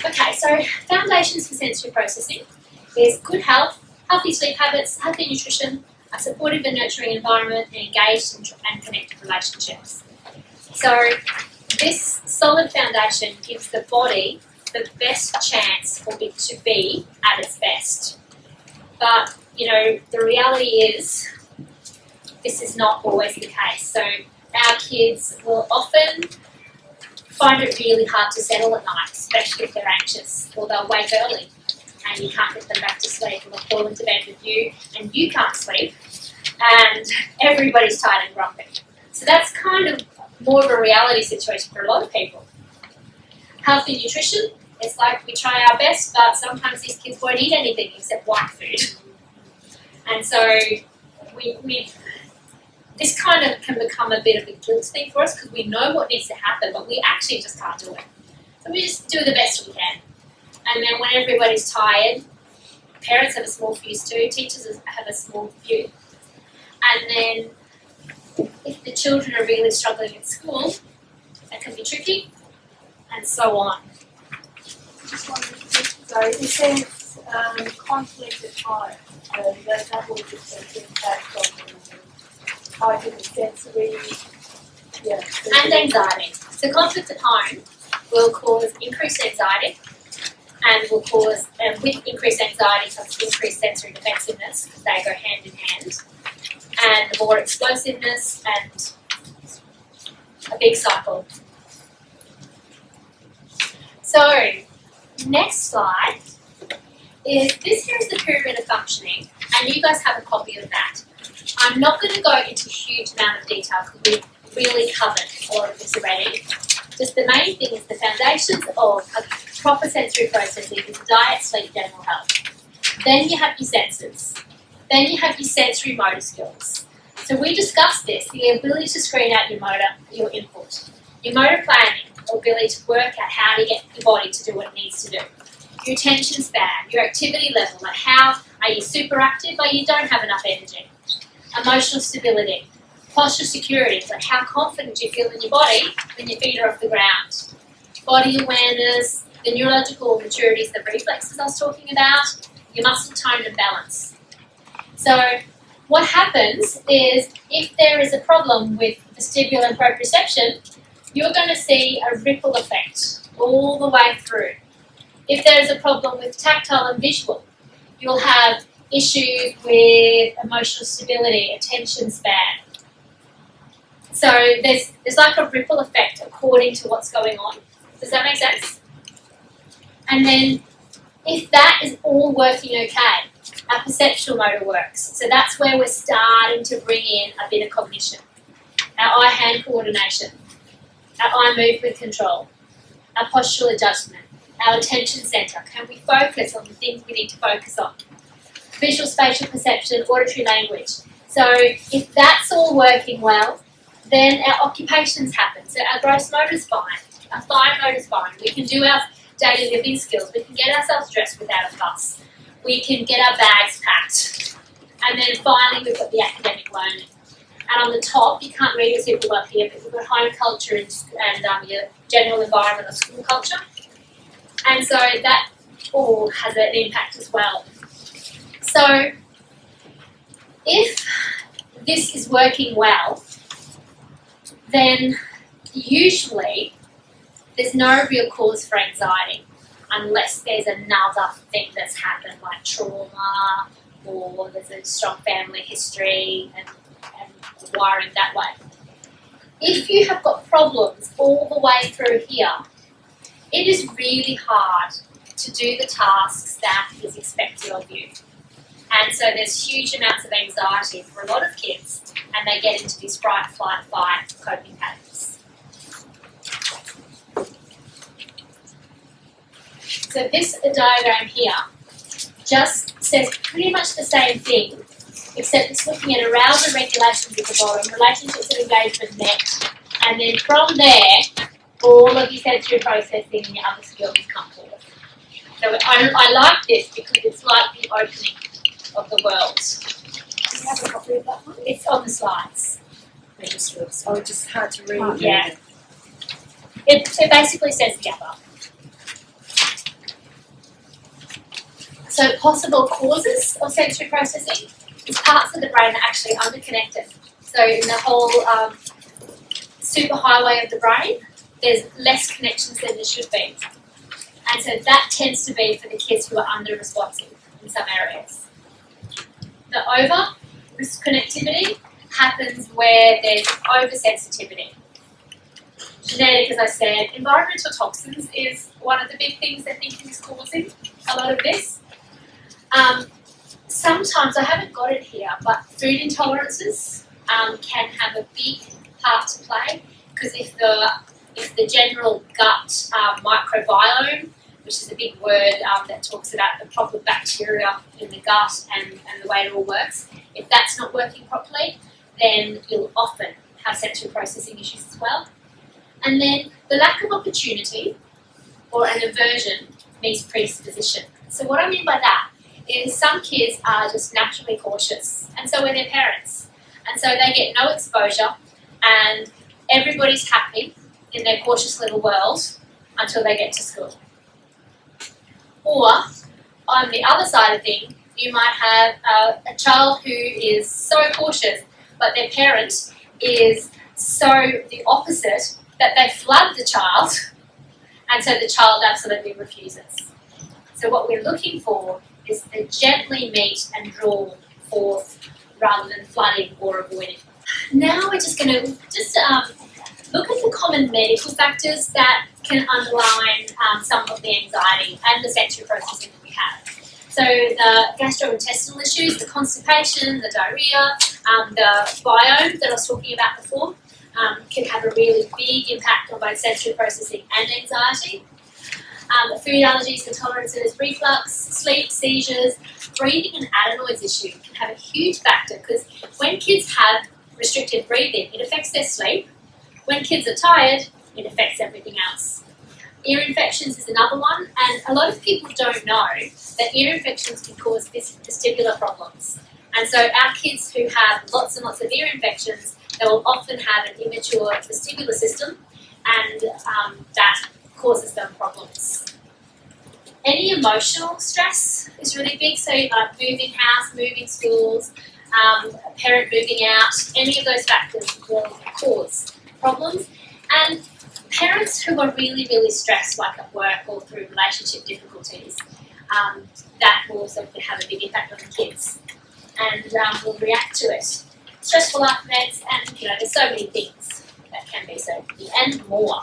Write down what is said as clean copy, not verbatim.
Okay, so foundations for sensory processing is good health, healthy sleep habits, healthy nutrition, a supportive and nurturing environment, and engaged and connected relationships. So this solid foundation gives the body the best chance for it to be at its best. But, the reality is this is not always the case. So our kids will often find it really hard to settle at night, especially if they're anxious, or they'll wake early and you can't get them back to sleep, or they'll fall into bed with you and you can't sleep, and everybody's tired and grumpy. So that's kind of more of a reality situation for a lot of people. Healthy nutrition, it's like we try our best, but sometimes these kids won't eat anything except white food. And so this kind of can become a bit of a guilt thing for us because we know what needs to happen, but we actually just can't do it. So we just do the best we can. And then when everybody's tired, parents have a small fuse too, teachers have a small fuse. And then if the children are really struggling at school, that can be tricky, and so on. Just wanted to so it says conflict at home. That will just impact on heightened sensory, and anxiety. So conflict at home will cause increased anxiety, and will cause, with increased anxiety comes increased sensory defensiveness, because they go hand in hand, and more explosiveness, and a big cycle. So, next slide is, this here is the pyramid of functioning, and you guys have a copy of that. I'm not going to go into a huge amount of detail because we've really covered all of this already. Just the main thing is the foundations of a proper sensory processing is diet, sleep, general health. Then you have your senses. Then you have your sensory motor skills. So we discussed this, the ability to screen out your input. Your motor planning, or ability to work out how to get your body to do what it needs to do. Your attention span, your activity level, like how are you super active or you don't have enough energy. Emotional stability, posture security, like how confident you feel in your body when your feet are off the ground. Body awareness, the neurological maturities, the reflexes I was talking about, your muscle tone and balance. So what happens is if there is a problem with vestibular and proprioception, you're going to see a ripple effect all the way through. If there's a problem with tactile and visual, you'll have issues with emotional stability, attention span. So there's like a ripple effect according to what's going on. Does that make sense? And then if that is all working okay, our perceptual motor works. So that's where we're starting to bring in a bit of cognition. Our eye-hand coordination, our eye movement control, our postural adjustment, our attention centre. Can we focus on the things we need to focus on? Visual spatial perception, auditory language. So if that's all working well, then our occupations happen. So our gross motor's fine, our fine motor's fine. We can do our daily living skills. We can get ourselves dressed without a fuss. We can get our bags packed. And then finally we've got the academic learning. And on the top, you can't read it super well here, but we've got home culture and your general environment of school culture. And so that all has an impact as well. So if this is working well, then usually there's no real cause for anxiety unless there's another thing that's happened, like trauma, or there's a strong family history and wiring that way. If you have got problems all the way through here, it is really hard to do the tasks that is expected of you. And so there's huge amounts of anxiety for a lot of kids, and they get into these fright, flight, fight coping patterns. So this diagram here just says pretty much the same thing, except it's looking at arousal regulations at the bottom, relationships and engagement net, and then from there, all of your sensory processing and your other skills come forward. So I like this because it's like the opening of the world. Do you have a copy of that one? It's on the slides. Oh, it's just hard to read. Yeah. It basically says together. So possible causes of sensory processing is parts of the brain that are actually underconnected. So in the whole superhighway of the brain, there's less connections than there should be. And so that tends to be for the kids who are under-responsive in some areas. The over-connectivity happens where there's oversensitivity. Genetic, as I said, environmental toxins is one of the big things I think is causing a lot of this. Sometimes, I haven't got it here, but food intolerances can have a big part to play, because if the general gut microbiome, which is a big word that talks about the proper bacteria in the gut and the way it all works, if that's not working properly, then you'll often have sensory processing issues as well. And then the lack of opportunity or an aversion means predisposition. So what I mean by that is some kids are just naturally cautious, and so are their parents. And so they get no exposure, and everybody's happy in their cautious little world until they get to school. Or, on the other side of things, you might have a child who is so cautious, but their parent is so the opposite that they flood the child, and so the child absolutely refuses. So what we're looking for is to gently meet and draw forth rather than flooding or avoiding. Now we're just going to look at the common medical factors that can underline some of the anxiety and the sensory processing that we have. So the gastrointestinal issues, the constipation, the diarrhea, the biome that I was talking about before, can have a really big impact on both sensory processing and anxiety. Food allergies, intolerances, reflux, sleep, seizures, breathing and adenoids issue can have a huge factor, because when kids have restricted breathing, it affects their sleep. When kids are tired, it affects everything else. Ear infections is another one, and a lot of people don't know that ear infections can cause vestibular problems. And so our kids who have lots and lots of ear infections, they will often have an immature vestibular system, and that causes them problems. Any emotional stress is really big, so moving house, moving schools, a parent moving out, any of those factors will cause problems. And parents who are really, really stressed, like at work or through relationship difficulties, that will also have a big impact on the kids, and will react to it. Stressful life events, and there's so many things that can be, so and more.